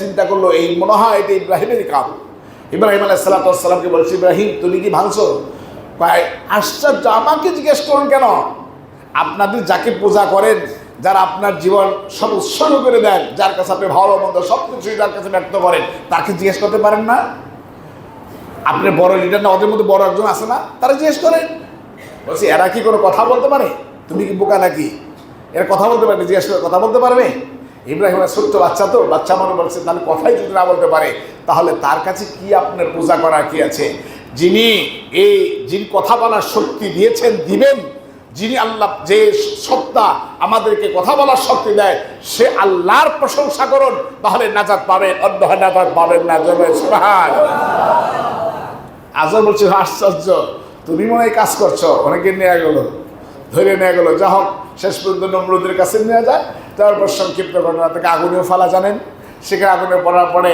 চিন্তা করলো এই মনে হয় এটা ইব্রাহিমেরই কাম। ইব্রাহিম আলাইহিস সালামকে বলছে, ইব্রাহিম তুমি কি ভাঙছো? আশ্চর্য, আমাকে জিজ্ঞেস করুন কেন? আপনাদের যাকে পূজা করেন, যারা আপনার জীবন সব উৎসর্গ করে দেন, যার কাছে আপনি ভালো মন্দ সব কিছুই যার কাছে ব্যক্ত করেন, তাকে জিজ্ঞেস করতে পারেন না? আপনি বড় লিডার না, ওদের মধ্যে বড় একজন আছে না, তারা জিজ্ঞেস করেন। বলছি এরা কি কোনো কথা বলতে পারে? তুমি কি বোকা নাকি? এরা কথা বলতে পারবে? জিজ্ঞেস করে কথা বলতে পারবে? ইব্রাহিমের ছোট্ট বাচ্চা, তো বাচ্চা মনে বলছে, তাহলে কথাই যদি না বলতে পারে, তাহলে তার কাছে কি আপনার পূজা করার কি আছে? যিনি কথা বলার শক্তি দিয়েছেন, দিবেন, যিনি আল্লাহ, যে সত্তা আমাদেরকে কথা বলার শক্তি দেয়, সে আল্লাহর প্রশংসা করুন, তাহলে নাজাত পাবেন, অন্য নাজাত পাবেন না। জয় সুবহানাল্লাহ। আজও বলছে আশ্চর্য, তুমি মনে হয় কাজ করছো। অনেকে নেওয়া গেল, ধরে নেওয়া গেলো, যা হোক শেষ পর্যন্ত নমরুদের কাছে নিয়ে যায়। তারপর সংক্ষিপ্ত ঘটনা থেকে আগুনেও ফেলা জানেন, সেখানে আগুনে পড়ার পরে